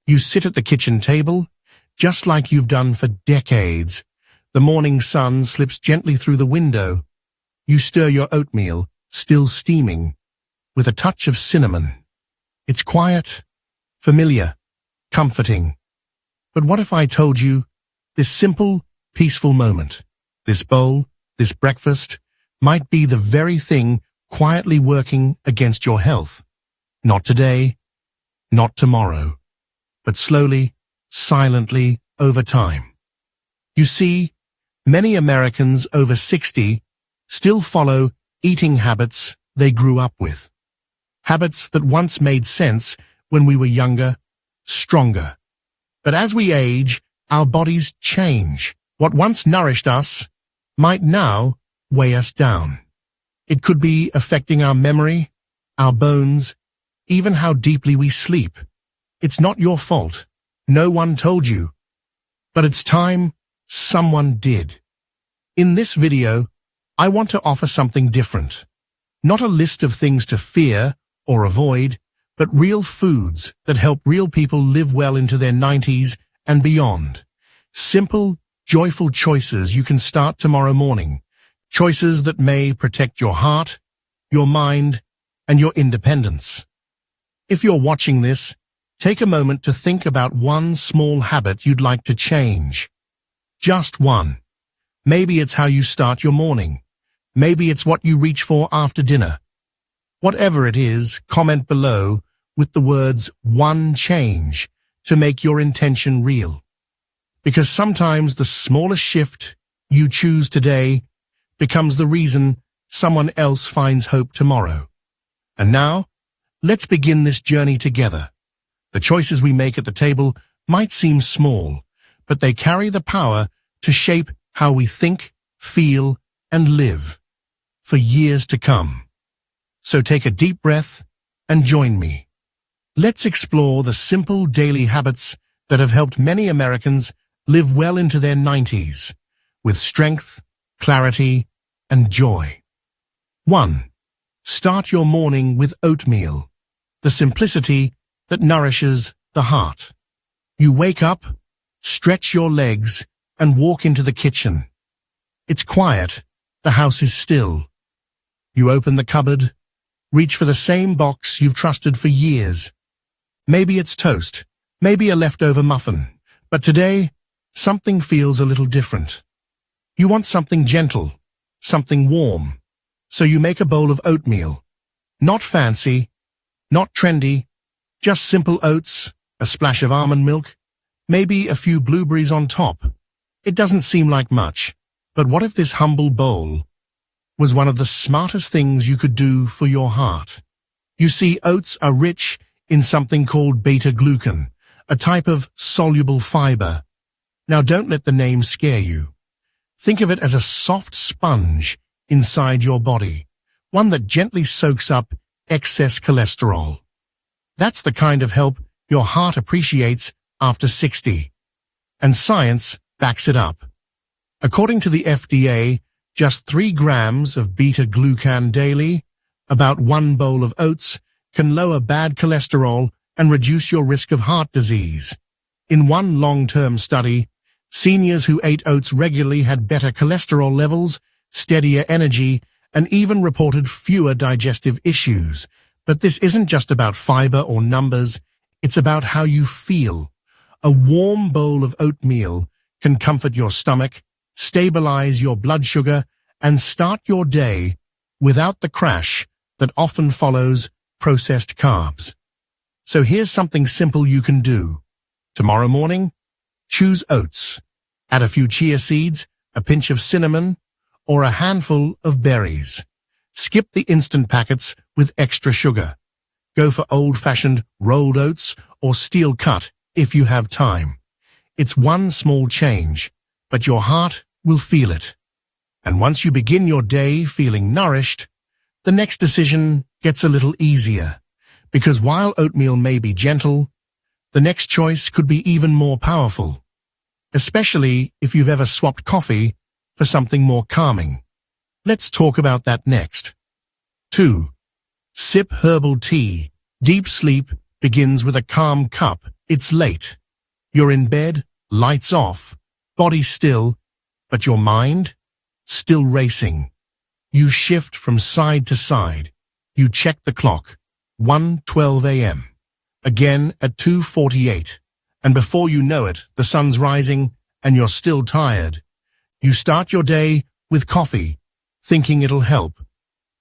You sit at the kitchen table, just like you've done for decades. The morning sun slips gently through the window. You stir your oatmeal, still steaming, with a touch of cinnamon. It's quiet, familiar, comforting. But what if I told you this simple, peaceful moment, this bowl, this breakfast, might be the very thing quietly working against your health? Not today, not tomorrow, but slowly, silently, over time. You see, many Americans over 60 still follow eating habits they grew up with. Habits that once made sense when we were younger, stronger. But as we age, our bodies change. What once nourished us might now weigh us down. It could be affecting our memory, our bones, even how deeply we sleep. It's not your fault. No one told you. But it's time someone did. In this video, I want to offer something different. Not a list of things to fear or avoid, but real foods that help real people live well into their 90s and beyond. Simple, joyful choices you can start tomorrow morning. Choices that may protect your heart, your mind, and your independence. If you're watching this, take a moment to think about one small habit you'd like to change. Just one. Maybe it's how you start your morning. Maybe it's what you reach for after dinner. Whatever it is, comment below with the words "one change" to make your intention real. Because sometimes the smallest shift you choose today becomes the reason someone else finds hope tomorrow. And now, let's begin this journey together. The choices we make at the table might seem small, but they carry the power to shape how we think, feel, and live for years to come. So take a deep breath and join me. Let's explore the simple daily habits that have helped many Americans live well into their 90s, with strength, clarity, and joy. 1. Start your morning with oatmeal, the simplicity that nourishes the heart. You wake up, stretch your legs, and walk into the kitchen. It's quiet, the house is still. You open the cupboard, reach for the same box you've trusted for years. Maybe it's toast, maybe a leftover muffin, but today, something feels a little different. You want something gentle, something warm, so you make a bowl of oatmeal. Not fancy, not trendy, just simple oats, a splash of almond milk, maybe a few blueberries on top. It doesn't seem like much, but what if this humble bowl was one of the smartest things you could do for your heart? You see, oats are rich in something called beta-glucan, a type of soluble fiber. Now don't let the name scare you. Think of it as a soft sponge inside your body, one that gently soaks up excess cholesterol. That's the kind of help your heart appreciates after 60. And science backs it up. According to the FDA, just 3 grams of beta-glucan daily, about 1 bowl of oats, can lower bad cholesterol and reduce your risk of heart disease. In one long-term study, seniors who ate oats regularly had better cholesterol levels, steadier energy, and even reported fewer digestive issues. But this isn't just about fiber or numbers, it's about how you feel. A warm bowl of oatmeal can comfort your stomach, stabilize your blood sugar, and start your day without the crash that often follows processed carbs. So here's something simple you can do. Tomorrow morning, choose oats. Add a few chia seeds, a pinch of cinnamon, or a handful of berries. Skip the instant packets with extra sugar. Go for old-fashioned rolled oats or steel cut if you have time. It's one small change, but your heart will feel it. And once you begin your day feeling nourished, the next decision gets a little easier. Because while oatmeal may be gentle, the next choice could be even more powerful. Especially if you've ever swapped coffee for something more calming. Let's talk about that next. 2. Sip herbal tea. Deep sleep begins with a calm cup It's late. You're in bed, lights off, body still, but your mind? Still racing. You shift from side to side. You check the clock. 1:12 a.m. Again at 2:48. And before you know it, the sun's rising and you're still tired. You start your day with coffee, thinking it'll help.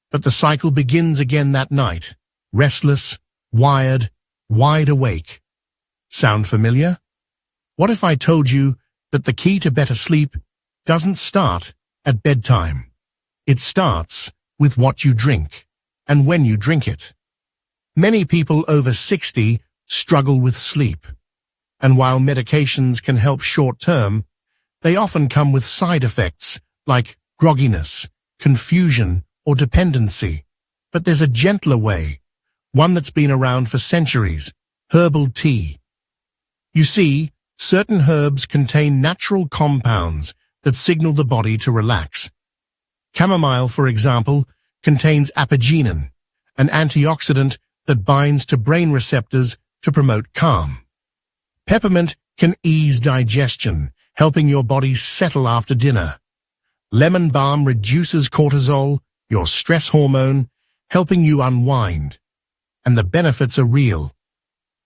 But the cycle begins again that night. Restless, wired, wide awake. Sound familiar? What if I told you that the key to better sleep doesn't start at bedtime? It starts with what you drink and when you drink it. Many people over 60 struggle with sleep. And while medications can help short-term, they often come with side effects like grogginess, confusion, or dependency. But there's a gentler way, one that's been around for centuries: herbal tea. You see, certain herbs contain natural compounds that signal the body to relax. Chamomile, for example, contains apigenin, an antioxidant that binds to brain receptors to promote calm. Peppermint can ease digestion, helping your body settle after dinner. Lemon balm reduces cortisol, your stress hormone, helping you unwind. And the benefits are real.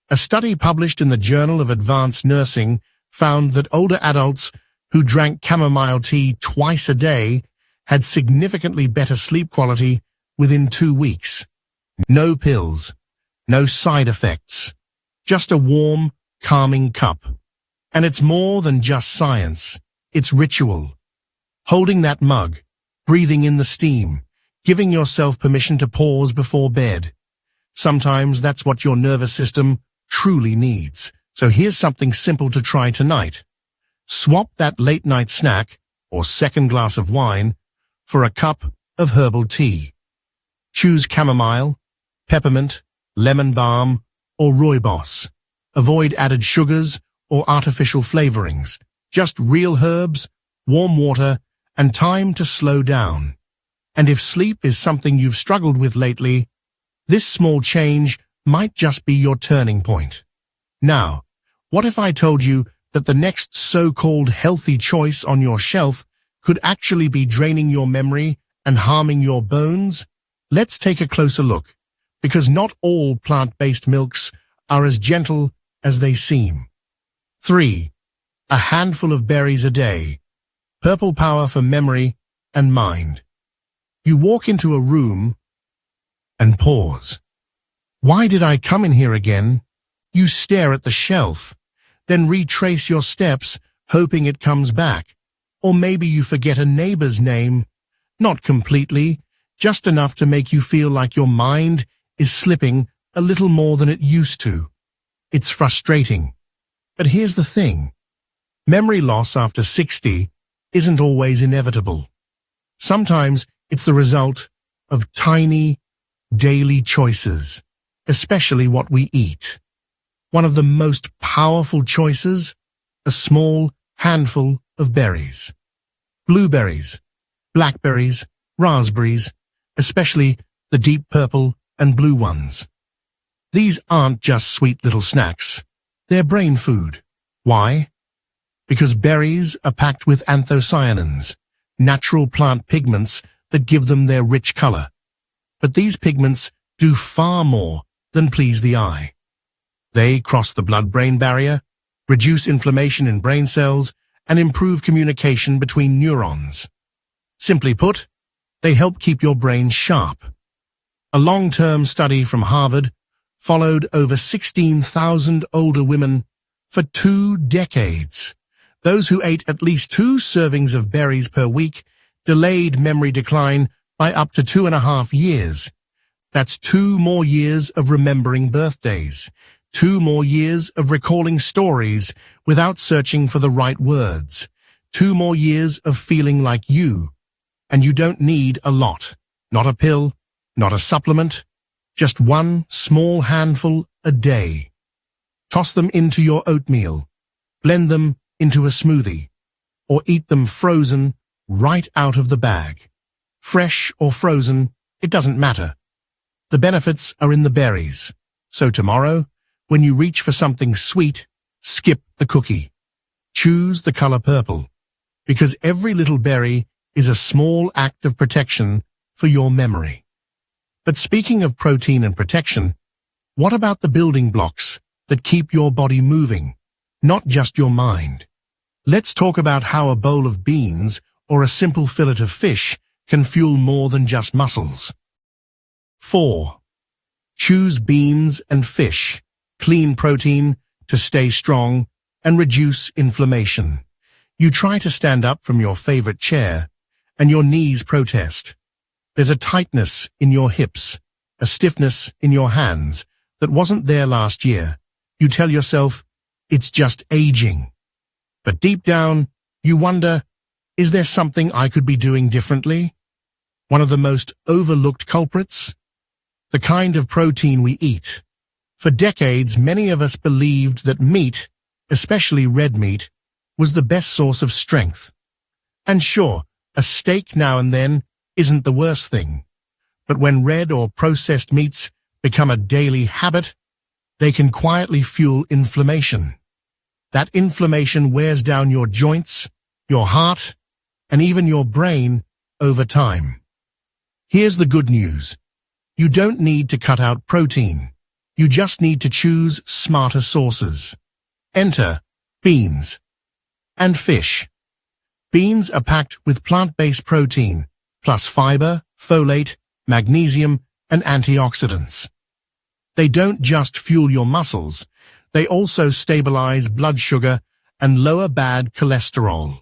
A study published in the Journal of Advanced Nursing found that older adults who drank chamomile tea twice a day had significantly better sleep quality within 2 weeks. No pills, no side effects, just a warm, calming cup. And it's more than just science, it's ritual. Holding that mug, breathing in the steam, giving yourself permission to pause before bed. Sometimes that's what your nervous system truly needs. So here's something simple to try tonight. Swap that late-night snack, or second glass of wine, for a cup of herbal tea. Choose chamomile, peppermint, lemon balm, or rooibos. Avoid added sugars or artificial flavorings. Just real herbs, warm water, and time to slow down. And if sleep is something you've struggled with lately, this small change might just be your turning point. Now, what if I told you that the next so-called healthy choice on your shelf could actually be draining your memory and harming your bones? Let's take a closer look, because not all plant-based milks are as gentle as they seem. 3. A handful of berries a day. Purple power for memory and mind. You walk into a room and pause. Why did I come in here again? You stare at the shelf, then retrace your steps, hoping it comes back. Or maybe you forget a neighbor's name. Not completely, just enough to make you feel like your mind is slipping a little more than it used to. It's frustrating. But here's the thing. Memory loss after 60 isn't always inevitable. Sometimes it's the result of tiny, daily choices, especially what we eat. One of the most powerful choices, a small handful of berries. Blueberries, blackberries, raspberries, especially the deep purple and blue ones. These aren't just sweet little snacks. They're brain food. Why? Because berries are packed with anthocyanins, natural plant pigments that give them their rich color. But these pigments do far more than please the eye. They cross the blood-brain barrier, reduce inflammation in brain cells, and improve communication between neurons. Simply put, they help keep your brain sharp. A long-term study from Harvard followed over 16,000 older women for 2 decades. Those who ate at least 2 servings of berries per week delayed memory decline by up to 2.5 years. That's 2 more years of remembering birthdays, 2 more years of recalling stories without searching for the right words, 2 more years of feeling like you. And you don't need a lot. Not a pill, not a supplement, just 1 small handful a day. Toss them into your oatmeal, blend them into a smoothie, or eat them frozen right out of the bag. Fresh or frozen, it doesn't matter. The benefits are in the berries. So tomorrow, When you reach for something sweet, skip the cookie. Choose the color purple, because every little berry is a small act of protection for your memory. But speaking of protein and protection, what about the building blocks that keep your body moving, not just your mind? Let's talk about how a bowl of beans or a simple fillet of fish can fuel more than just muscles. 4. Choose beans and fish, clean protein to stay strong and reduce inflammation. You try to stand up from your favorite chair, and your knees protest. There's a tightness in your hips, a stiffness in your hands that wasn't there last year. You tell yourself, it's just aging. But deep down, you wonder, is there something I could be doing differently? One of the most overlooked culprits? The kind of protein we eat. For decades, many of us believed that meat, especially red meat, was the best source of strength. And sure, a steak now and then isn't the worst thing. But when red or processed meats become a daily habit, they can quietly fuel inflammation. That inflammation wears down your joints, your heart, and even your brain over time. Here's the good news. You don't need to cut out protein. You just need to choose smarter sources. Enter beans and fish. Beans are packed with plant-based protein, plus fiber, folate, magnesium, and antioxidants. They don't just fuel your muscles, they also stabilize blood sugar and lower bad cholesterol.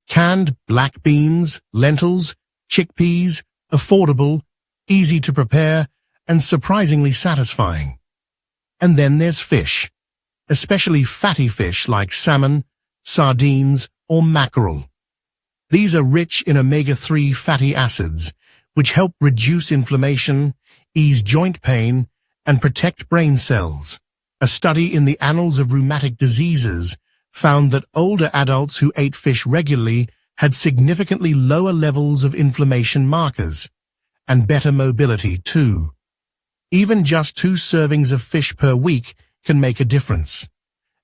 Canned black beans, lentils, chickpeas, affordable, easy to prepare, and surprisingly satisfying. And then there's fish, especially fatty fish like salmon, sardines, or mackerel. These are rich in omega-3 fatty acids, which help reduce inflammation, ease joint pain, and protect brain cells. A study in the Annals of Rheumatic Diseases found that older adults who ate fish regularly had significantly lower levels of inflammation markers, and better mobility too. Even just 2 servings of fish per week can make a difference.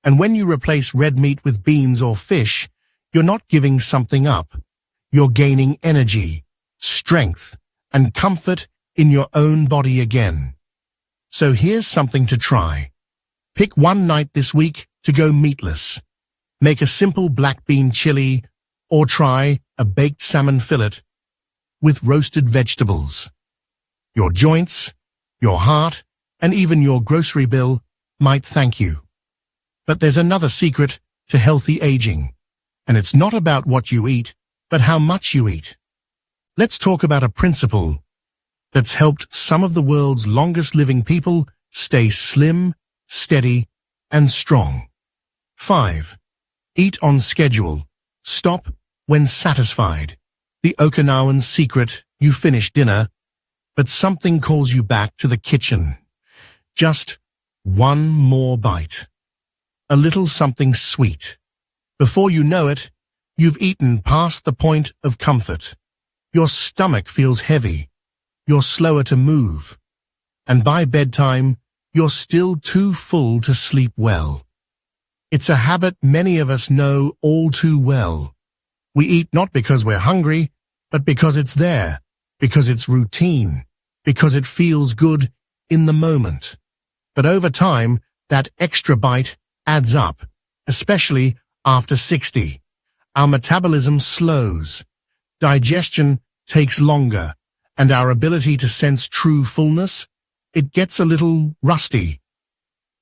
And when you replace red meat with beans or fish, you're not giving something up. You're gaining energy, strength, and comfort in your own body again. So here's something to try. Pick one night this week to go meatless. Make a simple black bean chili, or try a baked salmon fillet with roasted vegetables. Your joints, your heart, and even your grocery bill might thank you. But there's another secret to healthy aging, and it's not about what you eat, but how much you eat. Let's talk about a principle that's helped some of the world's longest living people stay slim, steady, and strong. 5. Eat on schedule. Stop when satisfied. The Okinawan secret: you finish dinner, but something calls you back to the kitchen. Just one more bite. A little something sweet. Before you know it, you've eaten past the point of comfort. Your stomach feels heavy. You're slower to move. And by bedtime, you're still too full to sleep well. It's a habit many of us know all too well. We eat not because we're hungry, but because it's there, because it's routine, because it feels good in the moment. But over time, that extra bite adds up, especially after 60. Our metabolism slows, digestion takes longer, and our ability to sense true fullness, it gets a little rusty.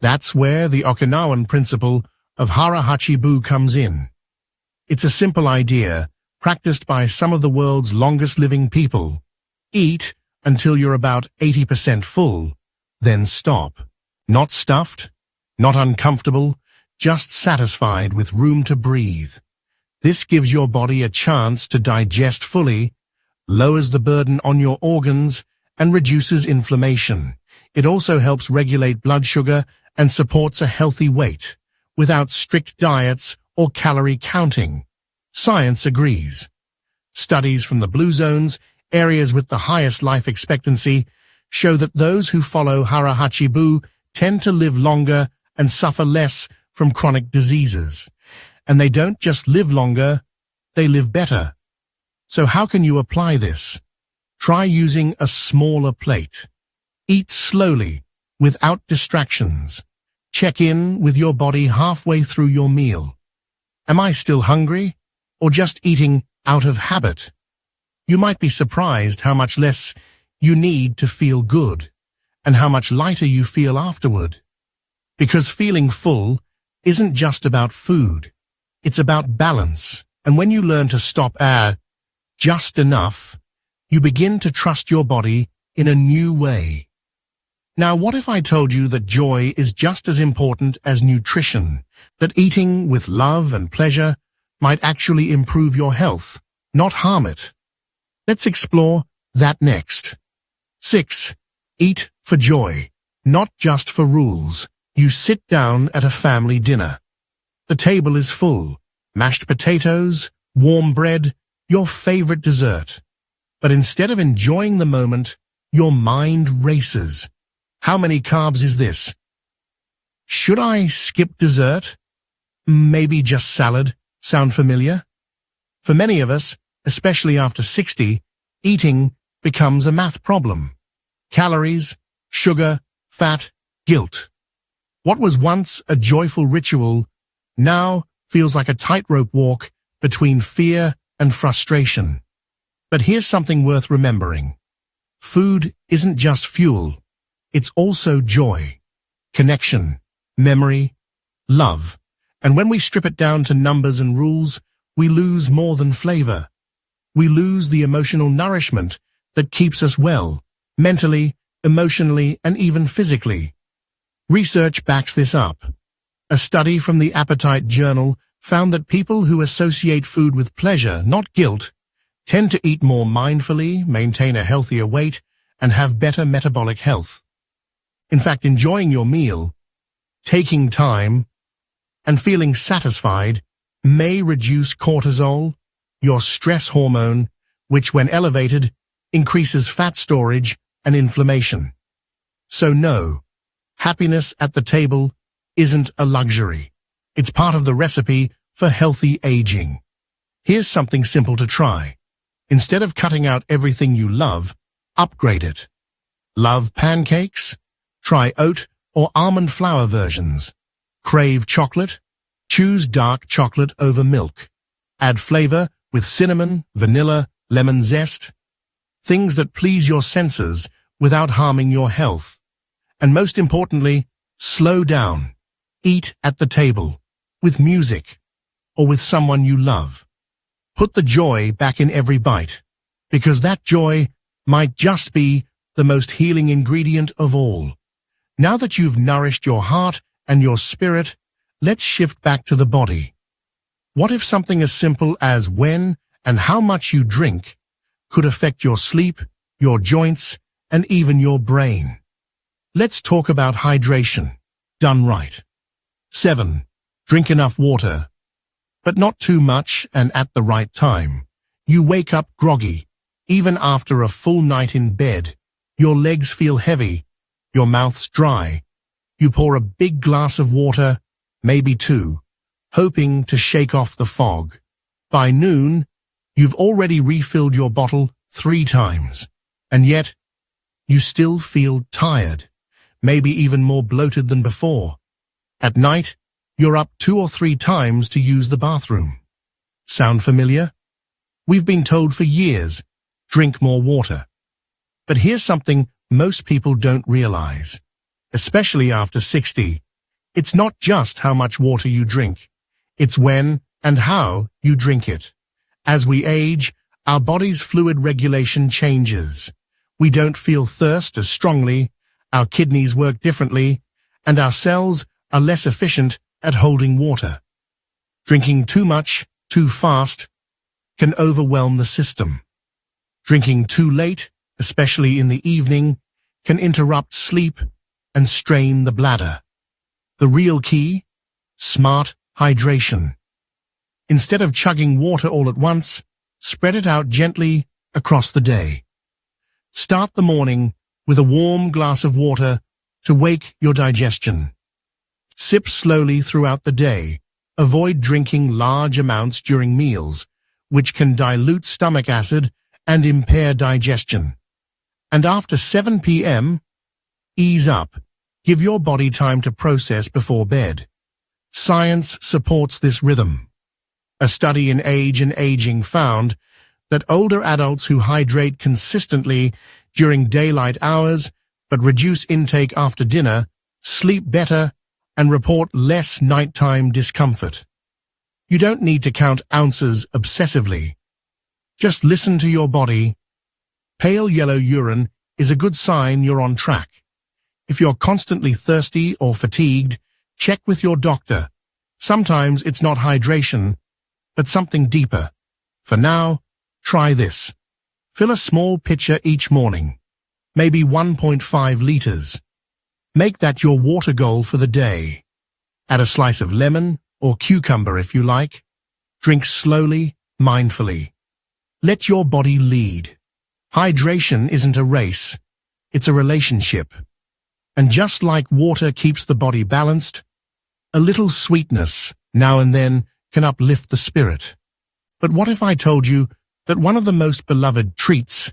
That's where the Okinawan principle of hara hachibu comes in. It's a simple idea, practiced by some of the world's longest living people. Eat until you're about 80% full, then stop. Not stuffed, not uncomfortable, just satisfied with room to breathe. This gives your body a chance to digest fully, lowers the burden on your organs, and reduces inflammation. It also helps regulate blood sugar and supports a healthy weight, without strict diets or calorie counting. Science agrees. Studies from the blue zones, areas with the highest life expectancy, show that those who follow hara hachibu tend to live longer and suffer less from chronic diseases. And they don't just live longer, they live better. So how can you apply this? Try using a smaller plate. Eat slowly, without distractions. Check in with your body halfway through your meal. Am I still hungry, or just eating out of habit? You might be surprised how much less you need to feel good, and how much lighter you feel afterward. Because feeling full isn't just about food, it's about balance. And when you learn to stop at just enough, you begin to trust your body in a new way. Now, what if I told you that joy is just as important as nutrition, that eating with love and pleasure might actually improve your health, not harm it? Let's explore that next. 6. Eat for joy, not just for rules. You sit down at a family dinner. The table is full. Mashed potatoes, warm bread, your favorite dessert. But instead of enjoying the moment, your mind races. How many carbs is this? Should I skip dessert? Maybe just salad. Sound familiar? For many of us, especially after 60, eating becomes a math problem. Calories, sugar, fat, guilt. What was once a joyful ritual now feels like a tightrope walk between fear and frustration. But here's something worth remembering. Food isn't just fuel. It's also joy, connection, memory, love. And when we strip it down to numbers and rules, we lose more than flavor. We lose the emotional nourishment that keeps us well, mentally, emotionally, and even physically. Research backs this up. A study from the Appetite Journal found that people who associate food with pleasure, not guilt, tend to eat more mindfully, maintain a healthier weight, and have better metabolic health. In fact, enjoying your meal, taking time, and feeling satisfied may reduce cortisol, your stress hormone, which when elevated, increases fat storage and inflammation. So no, happiness at the table isn't a luxury. It's part of the recipe for healthy aging. Here's something simple to try. Instead of cutting out everything you love, upgrade it. Love pancakes? Try oat or almond flour versions. Crave chocolate? Choose dark chocolate over milk. Add flavor with cinnamon, vanilla, lemon zest. Things that please your senses without harming your health. And most importantly, slow down. Eat at the table, with music, or with someone you love. Put the joy back in every bite, because that joy might just be the most healing ingredient of all. Now that you've nourished your heart and your spirit, let's shift back to the body. What if something as simple as when and how much you drink could affect your sleep, your joints, and even your brain? Let's talk about hydration, done right. 7. Drink enough water, but not too much and at the right time. You wake up groggy, even after a full night in bed. Your legs feel heavy, your mouth's dry. You pour a big glass of water, maybe 2, hoping to shake off the fog. By noon, you've already refilled your bottle 3 times, and yet you still feel tired, maybe even more bloated than before. At night, you're up 2 or 3 times to use the bathroom. Sound familiar? We've been told for years, drink more water. But here's something most people don't realize, especially after 60. It's not just how much water you drink, it's when and how you drink it. As we age, our body's fluid regulation changes. We don't feel thirst as strongly, our kidneys work differently, and our cells are less efficient at holding water. Drinking too much, too fast, can overwhelm the system. Drinking too late, especially in the evening, can interrupt sleep and strain the bladder. The real key? Smart hydration. Instead of chugging water all at once, spread it out gently across the day. Start the morning with a warm glass of water to wake your digestion. Sip slowly throughout the day. Avoid drinking large amounts during meals, which can dilute stomach acid and impair digestion. And after 7 p.m., ease up. Give your body time to process before bed. Science supports this rhythm. A study in Age and Aging found that older adults who hydrate consistently during daylight hours but reduce intake after dinner sleep better and report less nighttime discomfort. You don't need to count ounces obsessively. Just listen to your body. Pale yellow urine is a good sign you're on track. If you're constantly thirsty or fatigued, check with your doctor. Sometimes it's not hydration, but something deeper. For now, try this. Fill a small pitcher each morning, maybe 1.5 liters. Make that your water goal for the day. Add a slice of lemon or cucumber if you like. Drink slowly, mindfully. Let your body lead. Hydration isn't a race, it's a relationship. And just like water keeps the body balanced, a little sweetness now and then can uplift the spirit. But what if I told you that one of the most beloved treats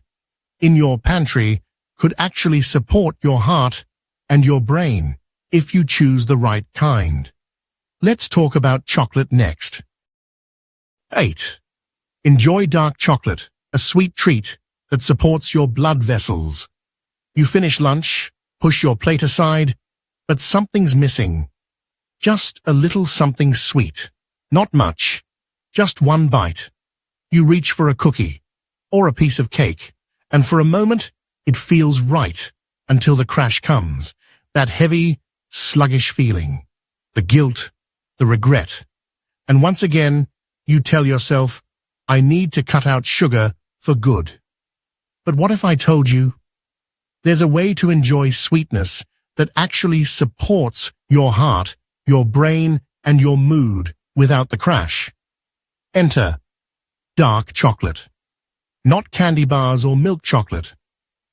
in your pantry could actually support your heart and your brain if you choose the right kind? Let's talk about chocolate next. 8. Enjoy dark chocolate, a sweet treat that supports your blood vessels. You finish lunch, push your plate aside, but something's missing. Just a little something sweet. Not much. Just one bite. You reach for a cookie or a piece of cake, and for a moment it feels right until the crash comes. That heavy, sluggish feeling. The guilt, the regret. And once again, you tell yourself, I need to cut out sugar for good. But what if I told you there's a way to enjoy sweetness that actually supports your heart, your brain, and your mood without the crash? Enter dark chocolate. Not candy bars or milk chocolate.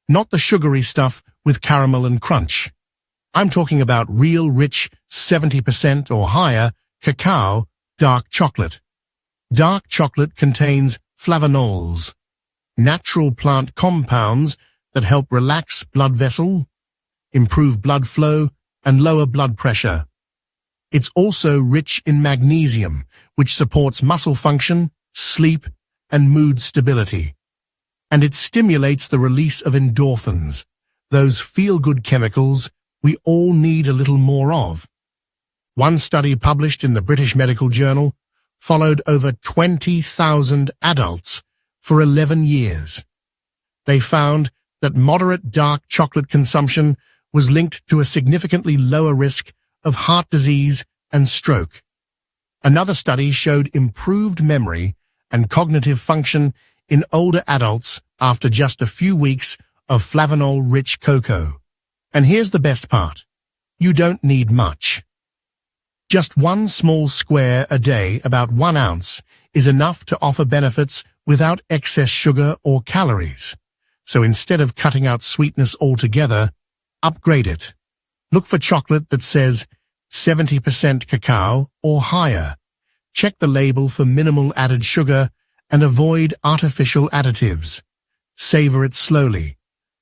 Not the sugary stuff with caramel and crunch. I'm talking about real rich 70% or higher cacao dark chocolate. Dark chocolate contains flavonols, natural plant compounds that help relax blood vessels, improve blood flow, and lower blood pressure. It's also rich in magnesium, which supports muscle function, sleep, and mood stability. And it stimulates the release of endorphins, those feel-good chemicals we all need a little more of. One study published in the British Medical Journal followed over 20,000 adults for 11 years. They found that moderate dark chocolate consumption was linked to a significantly lower risk of heart disease and stroke. Another study showed improved memory and cognitive function in older adults after just a few weeks of flavanol-rich cocoa. And here's the best part. You don't need much. Just one small square a day, about 1 ounce, is enough to offer benefits without excess sugar or calories. So instead of cutting out sweetness altogether, upgrade it. Look for chocolate that says 70% cacao or higher. Check the label for minimal added sugar and avoid artificial additives. Savor it slowly,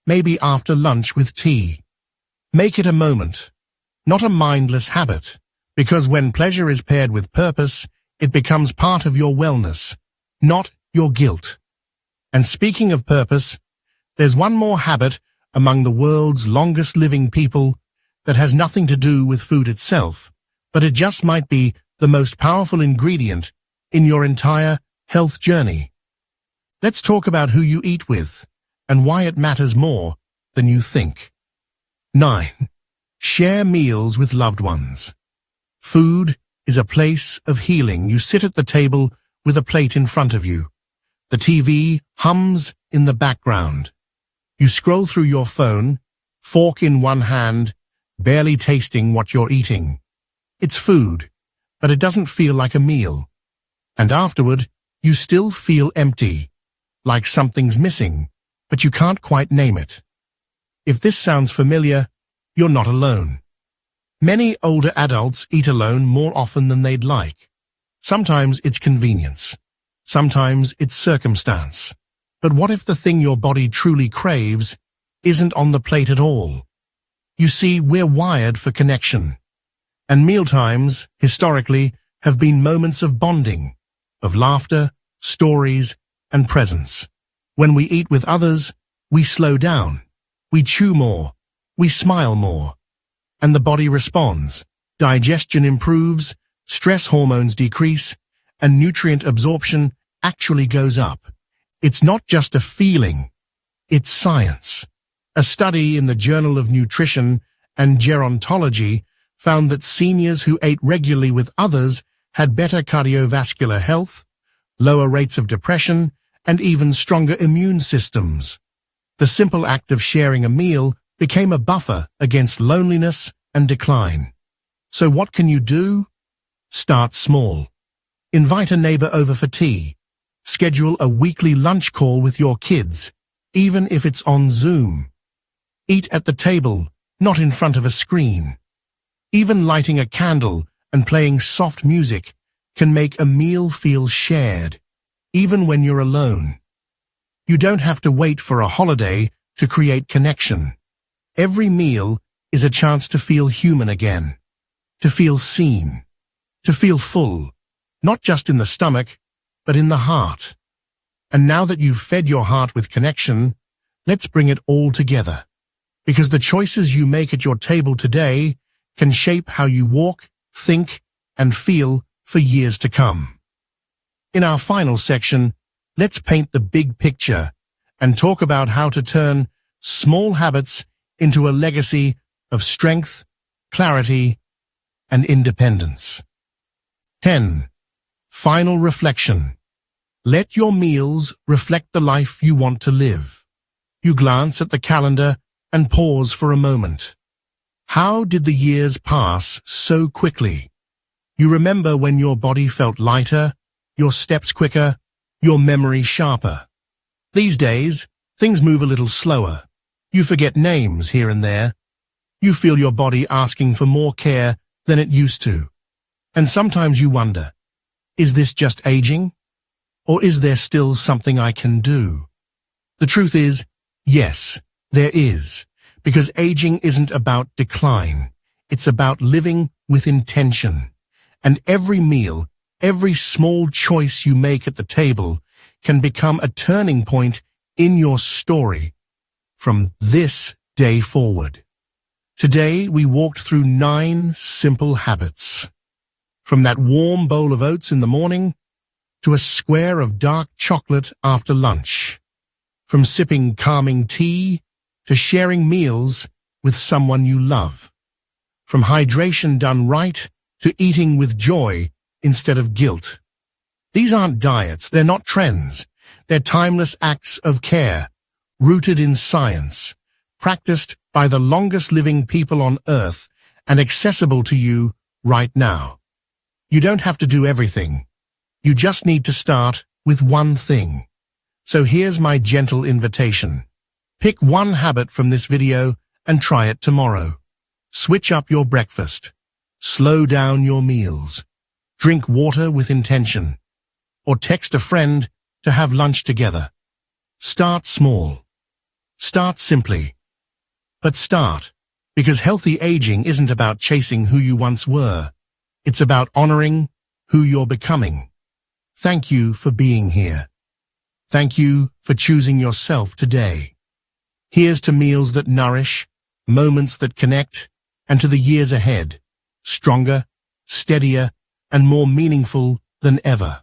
maybe after lunch with tea. Make it a moment, not a mindless habit, because when pleasure is paired with purpose, it becomes part of your wellness, not your guilt. And speaking of purpose, there's one more habit among the world's longest living people that has nothing to do with food itself, but it just might be the most powerful ingredient in your entire health journey. Let's talk about who you eat with and why it matters more than you think. 9. Share meals with loved ones. Food is a place of healing. You sit at the table with a plate in front of you. The TV hums in the background. You scroll through your phone, fork in one hand, barely tasting what you're eating. It's food, but it doesn't feel like a meal. And afterward, you still feel empty, like something's missing, but you can't quite name it. If this sounds familiar, you're not alone. Many older adults eat alone more often than they'd like. Sometimes it's convenience. Sometimes it's circumstance. But what if the thing your body truly craves isn't on the plate at all? You see, we're wired for connection. And mealtimes, historically, have been moments of bonding, of laughter, stories, and presence. When we eat with others, we slow down, we chew more, we smile more, and the body responds. Digestion improves, stress hormones decrease, and nutrient absorption actually goes up. It's not just a feeling, it's science. A study in the Journal of Nutrition and Gerontology found that seniors who ate regularly with others had better cardiovascular health, lower rates of depression, and even stronger immune systems. The simple act of sharing a meal became a buffer against loneliness and decline. So what can you do? Start small. Invite a neighbor over for tea. Schedule a weekly lunch call with your kids, even if it's on Zoom. Eat at the table, not in front of a screen. Even lighting a candle and playing soft music can make a meal feel shared, even when you're alone. You don't have to wait for a holiday to create connection. Every meal is a chance to feel human again, to feel seen, to feel full, not just in the stomach, but in the heart. And now that you've fed your heart with connection, let's bring it all together. Because the choices you make at your table today can shape how you walk, think, and feel for years to come. In our final section, let's paint the big picture and talk about how to turn small habits into a legacy of strength, clarity, and independence. 10. Final reflection. Let your meals reflect the life you want to live. You glance at the calendar and pause for a moment. How did the years pass so quickly? You remember when your body felt lighter, your steps quicker, your memory sharper. These days, things move a little slower. You forget names here and there. You feel your body asking for more care than it used to. And sometimes you wonder, is this just aging? Or is there still something I can do? The truth is, yes, there is. Because aging isn't about decline. It's about living with intention. And every meal, every small choice you make at the table can become a turning point in your story from this day forward. Today, we walked through 9 simple habits. From that warm bowl of oats in the morning to a square of dark chocolate after lunch. From sipping calming tea to sharing meals with someone you love. From hydration done right to eating with joy instead of guilt. These aren't diets, they're not trends. They're timeless acts of care, rooted in science, practiced by the longest-living people on Earth, and accessible to you right now. You don't have to do everything. You just need to start with one thing. So here's my gentle invitation. Pick one habit from this video and try it tomorrow. Switch up your breakfast. Slow down your meals. Drink water with intention. Or text a friend to have lunch together. Start small. Start simply. But start, because healthy aging isn't about chasing who you once were. It's about honoring who you're becoming. Thank you for being here. Thank you for choosing yourself today. Here's to meals that nourish, moments that connect, and to the years ahead, stronger, steadier, and more meaningful than ever.